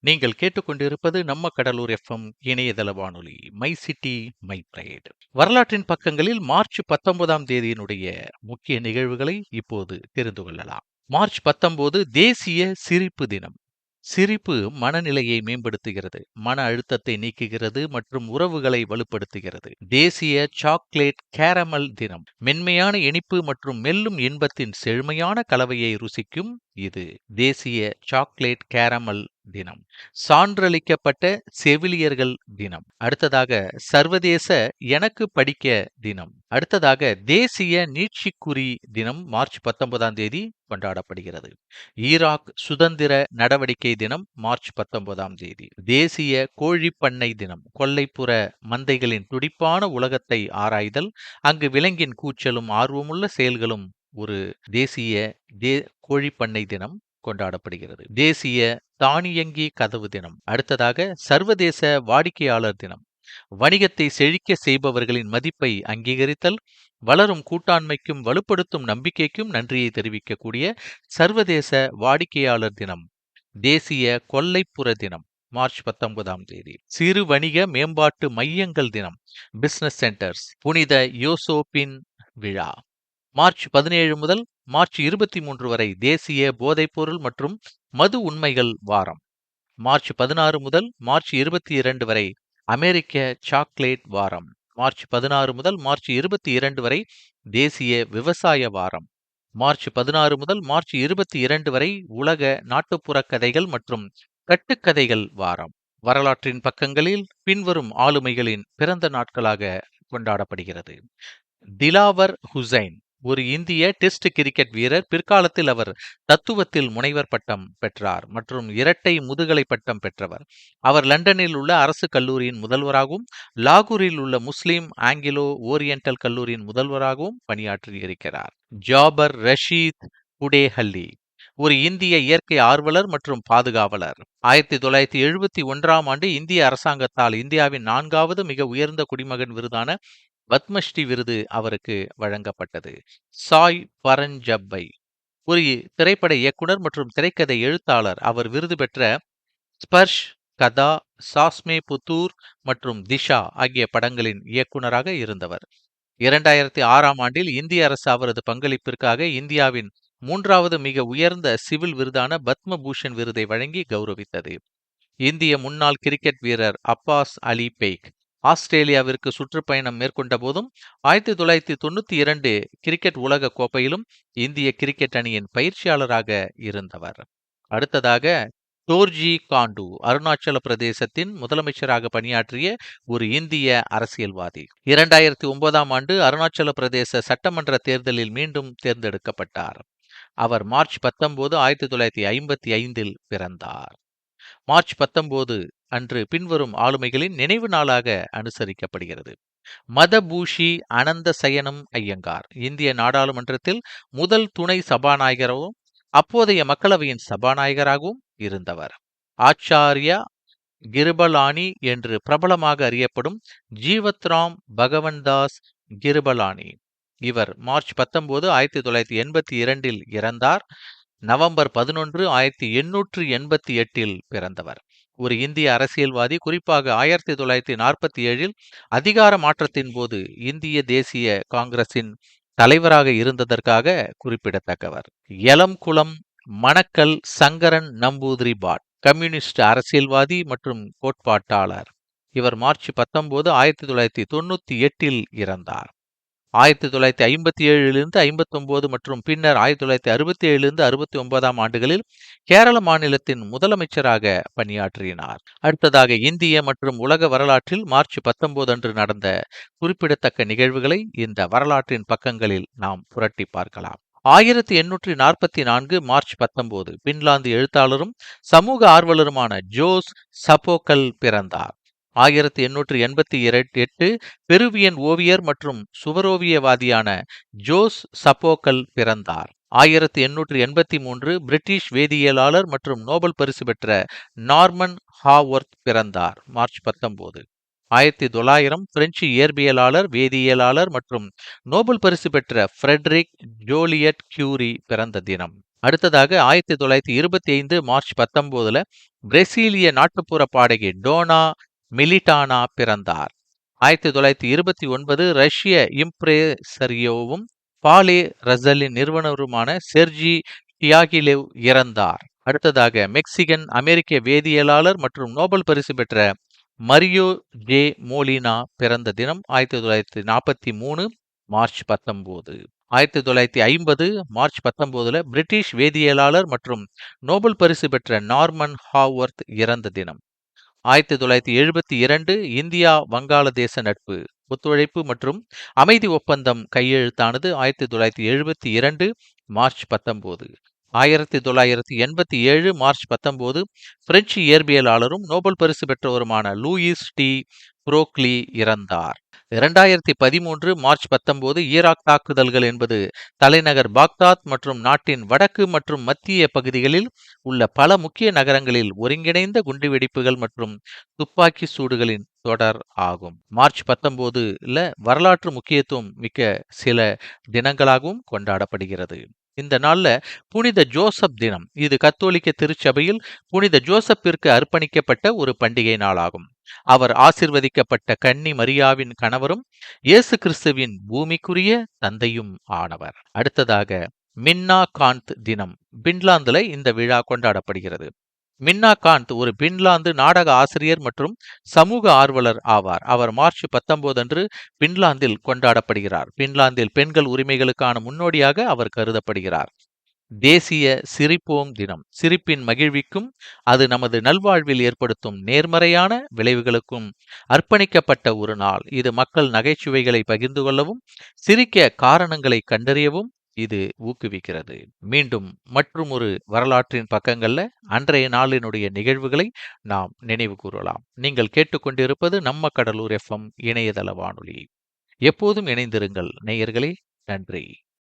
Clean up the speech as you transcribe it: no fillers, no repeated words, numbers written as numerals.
நீங்கள் கேட்டுக்கொண்டிருப்பது நம்ம கடலூர் எஃப்எம் இணையதள வானொலி மை சிட்டி மை பிரைட். வரலாற்றின் பக்கங்களில் மார்ச் 19ஆம் தேதியினுடைய முக்கிய நிகழ்வுகளை இப்போது தெரிந்து கொள்ளலாம். மார்ச் 19 தேசிய சிரிப்பு தினம். சிரிப்பு மனநிலையை மேம்படுத்துகிறது, மன அழுத்தத்தை நீக்குகிறது மற்றும் உறவுகளை வலுப்படுத்துகிறது. தேசிய சாக்லேட் கேரமல் தினம். மென்மையான இனிப்பு மற்றும் மெல்லும் இன்பத்தின் செழுமையான கலவையை ருசிக்கும் இது தேசிய சாக்லேட் கேரமல் தினம். சான்றளிக்கப்பட்ட செவிலியர்கள் தினம். அடுத்ததாக சர்வதேச எனக்கு படிக்க தினம். அடுத்ததாக தேசிய நீட்சிக்குறி தினம் மார்ச் 19ஆம் தேதி கொண்டாடப்படுகிறது. ஈராக் சுதந்திர நடவடிக்கை தினம் மார்ச் 19ஆம் தேதி. தேசிய கோழிப்பண்ணை தினம். கொல்லைப்புற மந்தைகளின் துடிப்பான உலகத்தை ஆராய்தல், அங்கு விலங்கின் கூச்சலும் ஆர்வமுள்ள செயல்களும் ஒரு தேசிய கோழிப்பண்ணை தினம் கொண்டாடப்படுகிறது. தேசிய தானியங்கி கதவு தினம். அடுத்ததாக சர்வதேச வாடிக்கையாளர் தினம். வணிகத்தை செழிக்க செய்பவர்களின் மதிப்பை அங்கீகரித்தல், வளரும் கூட்டாண்மைக்கும் வலுப்படுத்தும் நம்பிக்கைக்கும் நன்றியை தெரிவிக்கக்கூடிய சர்வதேச வாடிக்கையாளர் தினம். தேசிய கொல்லைப்புற தினம் மார்ச் 19ஆம் தேதி. சிறு வணிக மேம்பாட்டு மையங்கள் தினம், பிசினஸ் சென்டர்ஸ். புனித யோசோப்பின் விழா. மார்ச் 17 முதல் மார்ச் 23 வரை தேசிய போதைப்பொருள் மற்றும் மது உண்மைகள் வாரம். மார்ச் 16 முதல் மார்ச் 22 வரை அமெரிக்க சாக்லேட் வாரம். மார்ச் 16 முதல் மார்ச் 22 வரை தேசிய விவசாய வாரம். மார்ச் 16 முதல் மார்ச் 22 வரை உலக நாட்டுப்புற கதைகள் மற்றும் கட்டுக்கதைகள் வாரம். வரலாற்றின் பக்கங்களில் பின்வரும் ஆளுமைகளின் பிறந்த நாட்களாக கொண்டாடப்படுகிறது. திலாவர் ஹுசைன் ஒரு இந்திய டெஸ்ட் கிரிக்கெட் வீரர். பிற்காலத்தில் அவர் தத்துவத்தில் முனைவர் பட்டம் பெற்றார் மற்றும் இரட்டை முதுகலை பட்டம் பெற்றவர். அவர் லண்டனில் உள்ள அரசு கல்லூரியின் முதல்வராகவும் லாகூரில் உள்ள முஸ்லிம் ஆங்கிலோ ஓரியண்டல் கல்லூரியின் முதல்வராகவும் பணியாற்றியிருக்கிறார். ஜாபர் ரஷீத் புடேஹல்லி ஒரு இந்திய இயற்கை ஆர்வலர் மற்றும் பாதுகாவலர். 1971ஆம் ஆண்டு இந்திய அரசாங்கத்தால் இந்தியாவின் 4வது மிக உயர்ந்த குடிமகன் விருதான பத்மஸ்ரீ விருது அவருக்கு வழங்கப்பட்டது. சாய் பரஞ்சப்பை ஒரு திரைப்பட இயக்குனர் மற்றும் திரைக்கதை எழுத்தாளர். அவர் விருது பெற்ற ஸ்பர்ஷ், கதா, சாஸ்மே புத்தூர் மற்றும் திஷா ஆகிய படங்களின் இயக்குனராக இருந்தவர். 2006ஆம் ஆண்டில் இந்திய அரசு அவரது பங்களிப்பிற்காக இந்தியாவின் 3வது மிக உயர்ந்த சிவில் விருதான பத்ம பூஷன் விருதை வழங்கி கௌரவித்தது. இந்திய முன்னாள் கிரிக்கெட் வீரர் அப்பாஸ் அலி பெய்க் ஆஸ்திரேலியாவிற்கு சுற்றுப்பயணம் மேற்கொண்ட போதும் 1992 கிரிக்கெட் உலக கோப்பையிலும் இந்திய கிரிக்கெட் அணியின் பயிற்சியாளராக இருந்தவர். அடுத்ததாக டோர்ஜி காண்டு அருணாச்சல பிரதேசத்தின் முதலமைச்சராக பணியாற்றிய ஒரு இந்திய அரசியல்வாதி. 2009ஆம் ஆண்டு அருணாச்சல பிரதேச சட்டமன்ற தேர்தலில் மீண்டும் தேர்ந்தெடுக்கப்பட்டார். அவர் மார்ச் 19, 1955இல் பிறந்தார். மார்ச் 19 அன்று பின்வரும் ஆளுமைகளின் நினைவு நாளாக அனுசரிக்கப்படுகிறது. மதபூஷி அனந்த சயனம் ஐயங்கார் இந்திய நாடாளுமன்றத்தில் முதல் துணை சபாநாயகராகவும் அப்போதைய மக்களவையின் சபாநாயகராகவும் இருந்தவர். ஆச்சாரியா கிருபலானி என்று பிரபலமாக அறியப்படும் ஜீவத்ராம் பகவன்தாஸ் கிருபலானி. இவர் மார்ச் 19, 1982இல் இறந்தார். நவம்பர் 11, 1888இல் பிறந்தவர். ஒரு இந்திய அரசியல்வாதி. குறிப்பாக 1947இல் அதிகார மாற்றத்தின் போது இந்திய தேசிய காங்கிரசின் தலைவராக இருந்ததற்காக குறிப்பிடத்தக்கவர். எலம்குளம் மணக்கல் சங்கரன் நம்பூதிரி பாட் கம்யூனிஸ்ட் அரசியல்வாதி மற்றும் கோட்பாட்டாளர். இவர் மார்ச் 19, 1998இல் இறந்தார். 1957 59 மற்றும் பின்னர் 1967 69ஆம் ஆண்டுகளில் கேரள மாநிலத்தின் முதலமைச்சராக பணியாற்றினார். அடுத்ததாக இந்திய மற்றும் உலக வரலாற்றில் மார்ச் 19 அன்று நடந்த குறிப்பிடத்தக்க நிகழ்வுகளை இந்த வரலாற்றின் பக்கங்களில் நாம் புரட்டி பார்க்கலாம். 1844 மார்ச் 19 பின்லாந்து எழுத்தாளரும் சமூக ஆர்வலருமான ஜோஸ் சபோக்கல் பிறந்தார். 1888 பெருவியன் ஓவியர் மற்றும் சுவரோவியவாதியான ஜோஸ் சபோக்கல் பிறந்தார். 1883 பிரிட்டிஷ் வேதியியலாளர் மற்றும் நோபல் பரிசு பெற்ற நார்மன் ஹாவொர்த் பிறந்தார். மார்ச் 19. 1900 பிரெஞ்சு இயற்பியலாளர், வேதியியலாளர் மற்றும் நோபல் பரிசு பெற்ற ஃப்ரெட்ரிக் ஜோலியட் கியூரி பிறந்த தினம். அடுத்ததாக 1925 மார்ச் 19ல பிரேசிலிய நாட்டுப்புற பாடகி டோனா மிலிட்டானா பிறந்தார். 1929 ரஷ்ய இம்ப்ரேசரியோவும் பாலே ரசலின் நிறுவனருமான செர்ஜி டியாகிலெவ் இறந்தார். அடுத்ததாக மெக்சிகன் அமெரிக்க வேதியியலாளர் மற்றும் நோபல் பரிசு பெற்ற மரியோ ஜே மோலினா பிறந்த தினம் 1943 மார்ச் 19. 1950 மார்ச் 19ல பிரிட்டிஷ் வேதியியலாளர் மற்றும் நோபல் பரிசு பெற்ற நார்மன் ஹாவர்த் இறந்த தினம். 1972 இந்தியா வங்காளதேச நட்பு ஒத்துழைப்பு மற்றும் அமைதி ஒப்பந்தம் கையெழுத்தானது 1972 மார்ச் 19. 1987 மார்ச் 19 பிரெஞ்சு இயற்பியலாளரும் நோபல் பரிசு பெற்றவருமான லூயிஸ் டி புரோக்லி இறந்தார். 2013 மார்ச் 19 ஈராக் தாக்குதல்கள் என்பது தலைநகர் பாக்தாத் மற்றும் நாட்டின் வடக்கு மற்றும் மத்திய பகுதிகளில் உள்ள பல முக்கிய நகரங்களில் ஒருங்கிணைந்த குண்டுவெடிப்புகள் மற்றும் துப்பாக்கி சூடுகளின் தொடர் ஆகும். மார்ச் 19ல வரலாற்று முக்கியத்துவம் மிக்க சில தினங்களாகவும் கொண்டாடப்படுகிறது. இந்த நாள்ல புனித ஜோசப் தினம். இது கத்தோலிக்க திருச்சபையில் புனித ஜோசப்பிற்கு அர்ப்பணிக்கப்பட்ட ஒரு பண்டிகை நாளாகும். அவர் ஆசிர்வதிக்கப்பட்ட கன்னி மரியாவின் கணவரும் இயேசு கிறிஸ்துவின் பூமிக்குரிய தந்தையும் ஆனவர். அடுத்ததாக மின்னா காந்த் தினம். பின்லாந்துல இந்த விழா கொண்டாடப்படுகிறது. மின்னா காந்த் ஒரு பின்லாந்து நாடக ஆசிரியர் மற்றும் சமூக ஆர்வலர் ஆவார். அவர் மார்ச் 19 அன்று பின்லாந்தில் கொண்டாடப்படுகிறார். பின்லாந்தில் பெண்கள் உரிமைகளுக்கான முன்னோடியாக அவர் கருதப்படுகிறார். தேசிய சிரிப்போம் தினம். சிரிப்பின் மகிழ்விக்கும் அது நமது நல்வாழ்வில் ஏற்படுத்தும் நேர்மறையான விளைவுகளுக்கும் அர்ப்பணிக்கப்பட்ட ஒரு நாள். இது மக்கள் நகைச்சுவைகளை பகிர்ந்து கொள்ளவும் சிரிக்க காரணங்களை கண்டறியவும் இது ஊக்குவிக்கிறது. மீண்டும் மற்றும் ஒரு வரலாற்றின் பக்கங்கள்ல அன்றைய நாளினுடைய நிகழ்வுகளை நாம் நினைவு கூறலாம். நீங்கள் கேட்டுக்கொண்டிருப்பது நம்ம கடலூர் எஃப்எம் இணையதள வானொலி. எப்போதும் இணைந்திருங்கள் நேயர்களே. நன்றி.